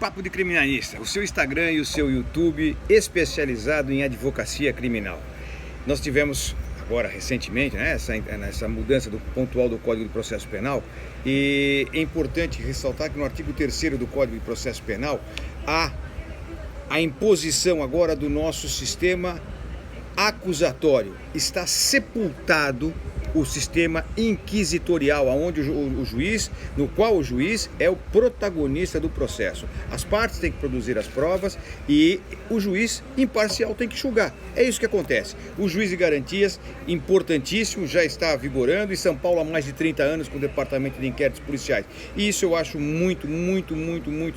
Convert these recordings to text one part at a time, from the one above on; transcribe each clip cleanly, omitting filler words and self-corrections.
Papo de Criminalista, o seu Instagram e o seu YouTube especializado em advocacia criminal. Nós tivemos agora recentemente, né, essa mudança pontual do Código de Processo Penal, e é importante ressaltar que no artigo 3º do Código de Processo Penal há a imposição agora do nosso sistema acusatório. Está sepultado o sistema inquisitorial, no qual o juiz é o protagonista do processo. As partes têm que produzir as provas e o juiz imparcial tem que julgar. É isso que acontece. O juiz de garantias, importantíssimo, já está vigorando em São Paulo há mais de 30 anos com o Departamento de Inquéritos Policiais. E isso eu acho muito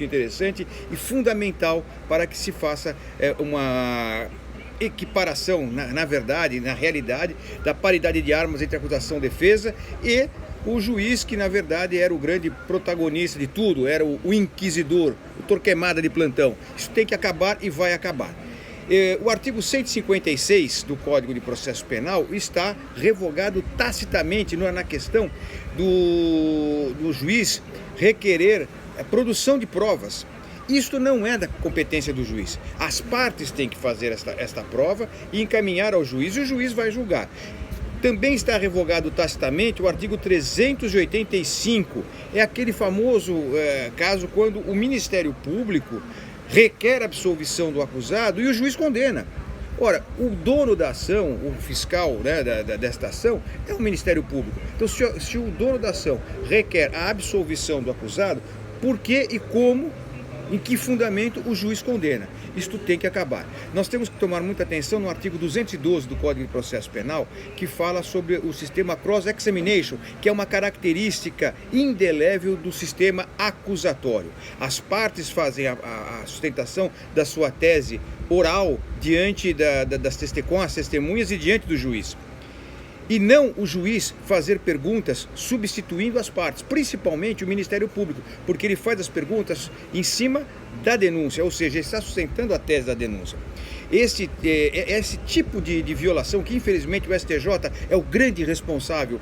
interessante e fundamental para que se faça uma equiparação, na verdade, na realidade, da paridade de armas entre acusação e defesa e o juiz que, na verdade, era o grande protagonista de tudo, era o inquisidor, o Torquemada de plantão. Isso tem que acabar e vai acabar. O artigo 156 do Código de Processo Penal está revogado tacitamente na questão do juiz requerer a produção de provas. Isto não é da competência do juiz. As partes têm que fazer esta prova e encaminhar ao juiz, e o juiz vai julgar. Também está revogado tacitamente o artigo 385. É aquele famoso caso quando o Ministério Público requer a absolvição do acusado e o juiz condena. Ora, o dono da ação, o fiscal, né, desta ação, é o Ministério Público. Então, se o dono da ação requer a absolvição do acusado, por que e como, em que fundamento o juiz condena? Isto tem que acabar. Nós temos que tomar muita atenção no artigo 212 do Código de Processo Penal, que fala sobre o sistema cross-examination, que é uma característica indelével do sistema acusatório. As partes fazem a sustentação da sua tese oral diante com as testemunhas e diante do juiz. E não o juiz fazer perguntas substituindo as partes, principalmente o Ministério Público, porque ele faz as perguntas em cima da denúncia, ou seja, ele está sustentando a tese da denúncia. Esse tipo de violação, que infelizmente o STJ é o grande responsável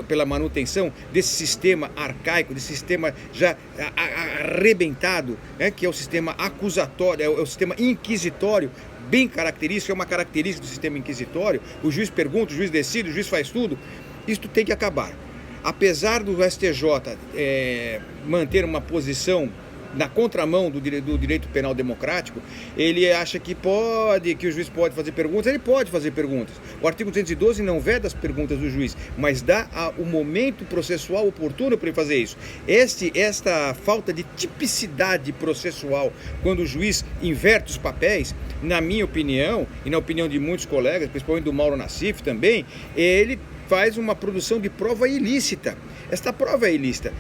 pela manutenção desse sistema arcaico, desse sistema já arrebentado, né, que é o sistema acusatório, é o sistema inquisitório, bem característico, é uma característica do sistema inquisitório. O juiz pergunta, o juiz decide, o juiz faz tudo. Isto tem que acabar. Apesar do STJ manter uma posição na contramão do direito penal democrático, ele acha que o juiz pode fazer perguntas. Ele pode fazer perguntas. O artigo 212 não veda as perguntas do juiz, mas dá o momento processual oportuno para ele fazer isso. Esta falta de tipicidade processual, quando o juiz inverte os papéis, na minha opinião, e na opinião de muitos colegas, principalmente do Mauro Nassif também, ele faz uma produção de prova ilícita. Esta prova é ilícita.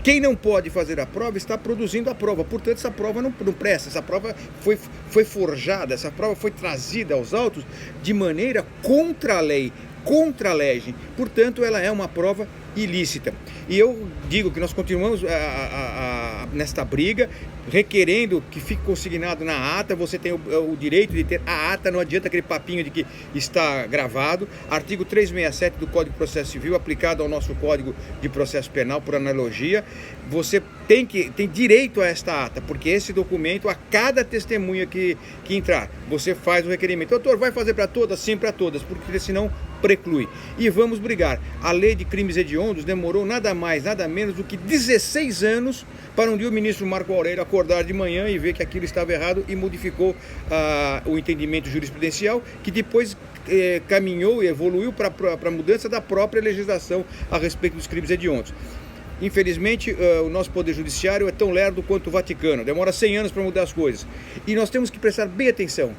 Quem não pode fazer a prova está produzindo a prova, portanto essa prova não presta, essa prova foi forjada, essa prova foi trazida aos autos de maneira contra a lei, contra a legem, portanto ela é uma prova ilícita. E eu digo que nós continuamos nesta briga, requerendo que fique consignado na ata. Você tem o direito de ter a ata, não adianta aquele papinho de que está gravado. Artigo 367 do Código de Processo Civil, aplicado ao nosso Código de Processo Penal por analogia. Você tem direito a esta ata, porque esse documento, a cada testemunha que entrar, você faz o requerimento. Doutor, vai fazer para todas? Sim, para todas, porque senão preclui. E vamos brigar. A lei de crimes hediondos demorou nada mais, nada menos do que 16 anos para um dia o ministro Marco Aurélio acordar de manhã e ver que aquilo estava errado e modificou o entendimento jurisprudencial, que depois caminhou e evoluiu para a mudança da própria legislação a respeito dos crimes hediondos. Infelizmente, o nosso Poder Judiciário é tão lerdo quanto o Vaticano, demora 100 anos para mudar as coisas. E nós temos que prestar bem atenção.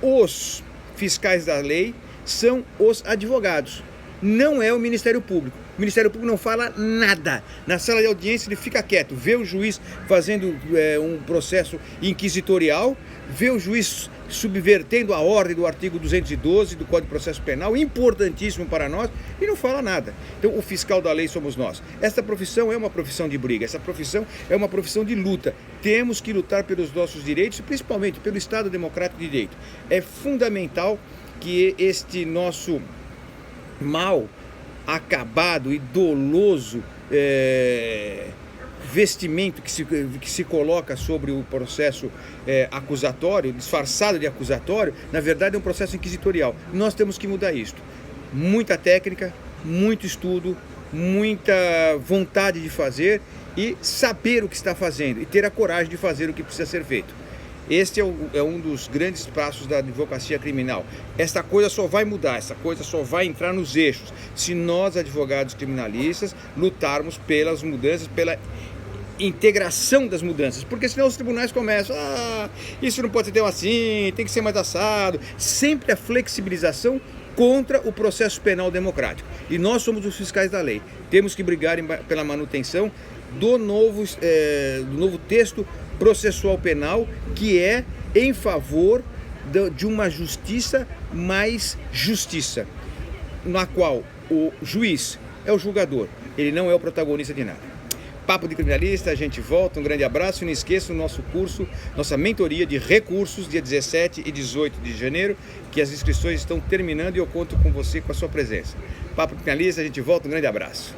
Os fiscais da lei são os advogados, não é o Ministério Público. O Ministério Público não fala nada. Na sala de audiência ele fica quieto, vê o juiz fazendo um processo inquisitorial, vê o juiz subvertendo a ordem do artigo 212 do Código de Processo Penal, importantíssimo para nós, e não fala nada. Então o fiscal da lei somos nós. Esta profissão é uma profissão de briga, essa profissão é uma profissão de luta. Temos que lutar pelos nossos direitos, principalmente pelo Estado Democrático de Direito. É fundamental que este nosso mal acabado e doloso vestimento que se coloca sobre o processo acusatório, disfarçado de acusatório, na verdade é um processo inquisitorial. Nós temos que mudar isto. Muita técnica, muito estudo, muita vontade de fazer e saber o que está fazendo e ter a coragem de fazer o que precisa ser feito. Este é um dos grandes passos da advocacia criminal. Esta coisa só vai mudar, essa coisa só vai entrar nos eixos se nós, advogados criminalistas, lutarmos pelas mudanças, pela integração das mudanças, porque senão os tribunais começam, isso não pode ser tão assim, tem que ser mais assado, sempre a flexibilização contra o processo penal democrático. E nós somos os fiscais da lei, temos que brigar pela manutenção do novo texto processual penal, que é em favor de uma justiça mais justiça, na qual o juiz é o julgador, ele não é o protagonista de nada. Papo de Criminalista, a gente volta, um grande abraço e não esqueça o nosso curso, nossa mentoria de recursos, dia 17 e 18 de janeiro, que as inscrições estão terminando e eu conto com você, com a sua presença. Papo de Criminalista, a gente volta, um grande abraço.